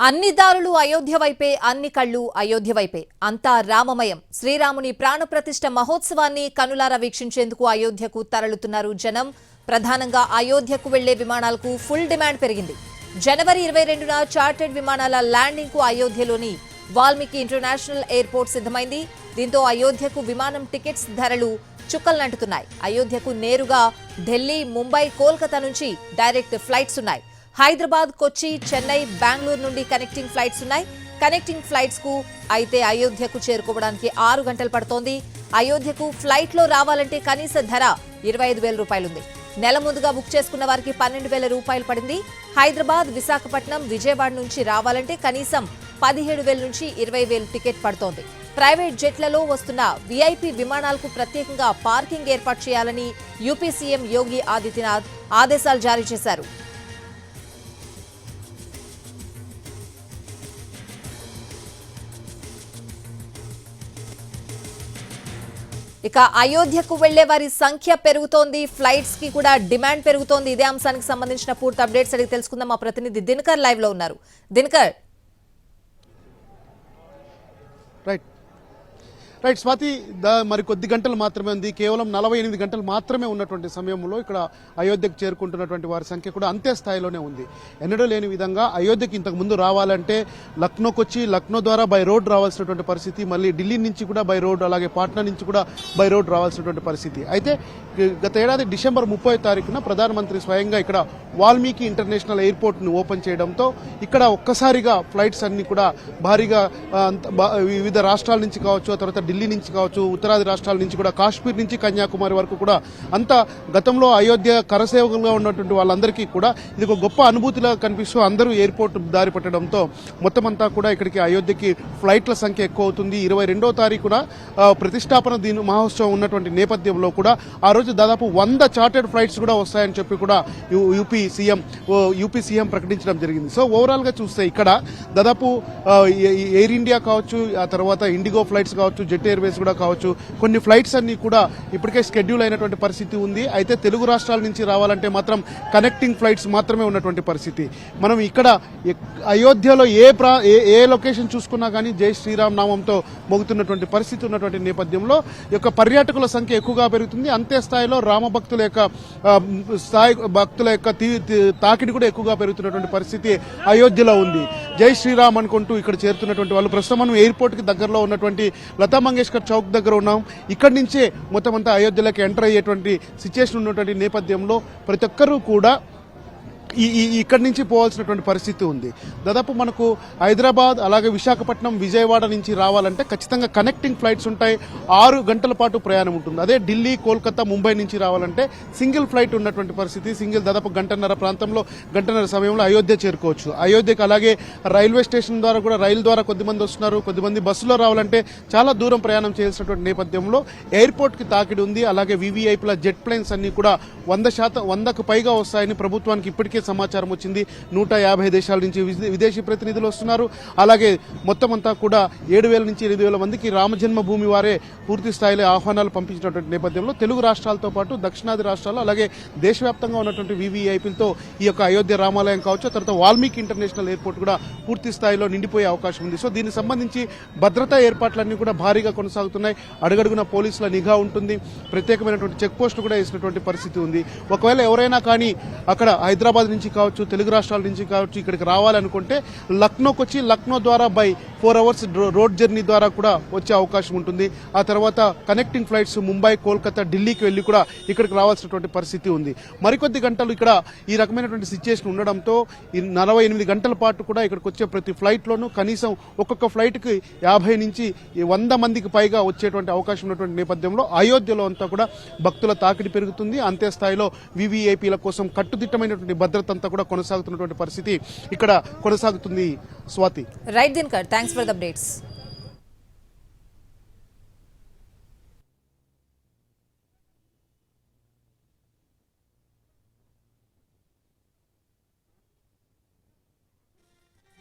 అన్ని దారులు అయోధ్య వైపే, అన్ని కళ్ళు అయోధ్య వైపే. అంతా రామమయం. శ్రీరాముని ప్రాణప్రతిష్ఠ మహోత్సవాన్ని కనులారా వీక్షించేందుకు అయోధ్యకు తరలుతున్నారు జనం. ప్రధానంగా అయోధ్యకు వెళ్లే విమానాలకు ఫుల్ డిమాండ్ పెరిగింది. జనవరి 22న చార్టెడ్ విమానాల ల్యాండింగ్ కు అయోధ్యలోని వాల్మీకి ఇంటర్నేషనల్ ఎయిర్పోర్ట్ సిద్ధమైంది. దీంతో అయోధ్యకు విమానం టికెట్స్ ధరలు చుక్కల్నంటుతున్నాయి. అయోధ్యకు నేరుగా ఢిల్లీ, ముంబై, కోల్కతా నుంచి డైరెక్ట్ ఫ్లైట్స్ ఉన్నాయి. హైదరాబాద్, కొచ్చి, చెన్నై, బెంగళూరు నుండి కనెక్టింగ్ ఫ్లైట్స్ ఉన్నాయి. కనెక్టింగ్ ఫ్లైట్స్ కు అయితే అయోధ్యకు చేరుకోవడానికి 6 గంటలు పడుతోంది. అయోధ్యకు ఫ్లైట్ లో రావాలంటే కనీస ధర 25,000 రూపాయలుంది. నెల ముందుగా బుక్ చేసుకున్న వారికి 12,000 రూపాయలు పడింది. హైదరాబాద్, విశాఖపట్నం, విజయవాడ నుంచి రావాలంటే కనీసం 17,000 నుంచి 20,000 టికెట్ పడుతోంది. ప్రైవేట్ జెట్లలో వస్తున్న వీఐపీ విమానాలకు ప్రత్యేకంగా పార్కింగ్ ఏర్పాటు చేయాలని యూపీ సీఎం యోగి ఆదిత్యనాథ్ ఆదేశాలు జారీ చేశారు. ఇక అయోధ్యకు వెళ్లే వారి సంఖ్య పెరుగుతోంది. ఫ్లైట్స్ కి కూడా డిమాండ్ పెరుగుతోంది. ఇదే అంశానికి సంబంధించిన పూర్తి అప్డేట్స్ అడిగి తెలుసుకుందాం. మా ప్రతినిధి దినకర్ లైవ్ లో ఉన్నారు. దినకర్. రైట్ స్వాతి, మరి కొద్ది గంటలు మాత్రమే ఉంది. కేవలం 48 గంటలు మాత్రమే ఉన్నటువంటి సమయంలో ఇక్కడ అయోధ్యకు చేరుకుంటున్నటువంటి వారి సంఖ్య కూడా అంతే స్థాయిలోనే ఉంది. ఎన్నడూ లేని విధంగా అయోధ్యకి ఇంతకు ముందు రావాలంటే లక్నోకి వచ్చి లక్నో ద్వారా బై రోడ్ రావాల్సినటువంటి పరిస్థితి, మళ్ళీ ఢిల్లీ నుంచి కూడా బై రోడ్, అలాగే పాట్నా నుంచి కూడా బై రోడ్ రావాల్సినటువంటి పరిస్థితి. అయితే గత ఏడాది డిసెంబర్ 30వ తారీఖున ప్రధానమంత్రి స్వయంగా ఇక్కడ వాల్మీకి ఇంటర్నేషనల్ ఎయిర్పోర్ట్ ను ఓపెన్ చేయడంతో ఇక్కడ ఒక్కసారిగా ఫ్లైట్స్ అన్ని కూడా భారీగా వివిధ రాష్ట్రాల నుంచి కావచ్చు, తర్వాత ఢిల్లీ నుంచి కావచ్చు, ఉత్తరాది రాష్ట్రాల నుంచి కూడా, కాశ్మీర్ నుంచి కన్యాకుమారి వరకు కూడా అంతా గతంలో అయోధ్య కరసేవకులుగా ఉన్నటువంటి వాళ్ళందరికీ కూడా ఇది ఒక గొప్ప అనుభూతిలా కనిపిస్తూ అందరూ ఎయిర్పోర్ట్ దారి పట్టడంతో మొత్తం అంతా కూడా ఇక్కడికి అయోధ్యకి ఫ్లైట్ల సంఖ్య ఎక్కువ అవుతుంది. 22వ తారీఖున ప్రతిష్టాపన దిన మహోత్సవం ఉన్నటువంటి నేపథ్యంలో కూడా ఆ రోజు దాదాపు 100 చార్టెడ్ ఫ్లైట్స్ కూడా వస్తాయని చెప్పి కూడా యూపీ సీఎం ప్రకటించడం జరిగింది. సో ఓవరాల్ గా చూస్తే ఇక్కడ దాదాపు ఎయిర్ ఇండియా కావచ్చు, ఆ తర్వాత ఇండిగో ఫ్లైట్స్ కావచ్చు, జెట్ ఎయిర్వేస్ కూడా కావచ్చు, కొన్ని ఫ్లైట్స్ అన్ని కూడా ఇప్పటికే షెడ్యూల్ అయినటువంటి పరిస్థితి ఉంది. అయితే తెలుగు రాష్ట్రాల నుంచి రావాలంటే మాత్రం కనెక్టింగ్ ఫ్లైట్స్ మాత్రమే ఉన్నటువంటి పరిస్థితి. మనం ఇక్కడ అయోధ్యలో ఏ లొకేషన్ చూసుకున్నా కానీ జై శ్రీరామ్ నామంతో మోగుతున్నటువంటి పరిస్థితి ఉన్నటువంటి నేపథ్యంలో ఈ యొక్క పర్యాటకుల సంఖ్య ఎక్కువగా పెరుగుతుంది. అంతే స్థాయిలో రామ భక్తుల యొక్క తాకిడి కూడా ఎక్కువగా పెరుగుతున్నటువంటి పరిస్థితి అయోధ్యలో ఉంది. జై శ్రీరామ్ అనుకుంటూ ఇక్కడ చేరుతున్నటువంటి వాళ్ళు ప్రస్తుతం మనం ఎయిర్పోర్ట్ కి దగ్గరలో ఉన్నటువంటి లతా మంగేష్కర్ చౌక్ దగ్గర ఉన్నాం. ఇక్కడి నుంచే మొత్తం అంతా అయోధ్యలోకి ఎంటర్ అయ్యేటువంటి సిచ్యుయేషన్ ఉన్నటువంటి నేపథ్యంలో ప్రతి ఒక్కరూ కూడా ఇక్కడి నుంచి పోవాల్సినటువంటి పరిస్థితి ఉంది. దాదాపు మనకు హైదరాబాద్, అలాగే విశాఖపట్నం, విజయవాడ నుంచి రావాలంటే ఖచ్చితంగా కనెక్టింగ్ ఫ్లైట్స్ ఉంటాయి. 6 గంటల పాటు ప్రయాణం ఉంటుంది. అదే ఢిల్లీ, కోల్కతా, ముంబై నుంచి రావాలంటే సింగిల్ ఫ్లైట్ ఉన్నటువంటి పరిస్థితి. దాదాపు గంటన్నర సమయంలో అయోధ్య చేరుకోవచ్చు. అయోధ్యకు అలాగే రైల్వే స్టేషన్ ద్వారా కూడా, రైలు ద్వారా కొద్దిమంది వస్తున్నారు, కొద్దిమంది బస్సులో రావాలంటే చాలా దూరం ప్రయాణం చేయాల్సినటువంటి నేపథ్యంలో ఎయిర్పోర్ట్ కి తాకిడి ఉంది. అలాగే వివిఐపీల జెట్ ప్లేన్స్ అన్ని కూడా 100కు పైగా వస్తాయని ప్రభుత్వానికి ఇప్పటికే సమాచారం వచ్చింది. 150 దేశాల నుంచి విదేశీ ప్రతినిధులు వస్తున్నారు. అలాగే మొత్తం అంతా కూడా 7,000 నుంచి 8,000 మందికి రామజన్మభూమి వారే పూర్తి స్థాయిలో ఆహ్వానాలు పంపించినటువంటి నేపథ్యంలో తెలుగు రాష్ట్రాలతో పాటు దక్షిణాది రాష్ట్రాలు, అలాగే దేశవ్యాప్తంగా ఉన్నటువంటి వివిఐపీలతో ఈ యొక్క అయోధ్య రామాలయం కావచ్చు, తర్వాత వాల్మీకి ఇంటర్నేషనల్ ఎయిర్పోర్ట్ కూడా పూర్తి స్థాయిలో నిండిపోయే అవకాశం ఉంది. సో దీనికి సంబంధించి భద్రతా ఏర్పాట్లన్నీ కూడా భారీగా కొనసాగుతున్నాయి. అడుగడుగున పోలీసుల నిఘా ఉంటుంది. ప్రత్యేకమైనటువంటి చెక్ పోస్టులు కూడా వేసినటువంటి పరిస్థితి ఉంది. ఒకవేళ ఎవరైనా కానీ అక్కడ హైదరాబాద్ నుంచి కావచ్చు, తెలుగు రాష్ట్రాల నుంచి కావచ్చు ఇక్కడికి రావాలనుకుంటే లక్నోకి వచ్చి లక్నో ద్వారా బై 4 అవర్స్ రోడ్ జర్నీ ద్వారా కూడా వచ్చే అవకాశం ఉంటుంది. ఆ తర్వాత కనెక్టింగ్ ఫ్లైట్స్ ముంబై, కోల్కతా, ఢిల్లీకి వెళ్లి కూడా ఇక్కడికి రావాల్సినటువంటి పరిస్థితి ఉంది. మరికొద్ది గంటలు ఇక్కడ ఈ రకమైనటువంటి సిచ్యుయేషన్ ఉండడంతో ఈ 48 గంటల పాటు కూడా ఇక్కడికి వచ్చే ప్రతి ఫ్లైట్ లోనూ కనీసం ఒక్కొక్క ఫ్లైట్ కి 50 నుంచి 100 మందికి పైగా వచ్చేటువంటి అవకాశం ఉన్నటువంటి నేపథ్యంలో అయోధ్యలో అంతా కూడా భక్తుల తాకిడి పెరుగుతుంది. అంతే స్థాయిలో వివిఐపీల కోసం కట్టుదిట్టమైనటువంటి భద్రత అంతా కూడా కొనసాగుతున్నటువంటి పరిస్థితి ఇక్కడ కొనసాగుతుంది. Swathi. Right Dinakar, thanks for the updates.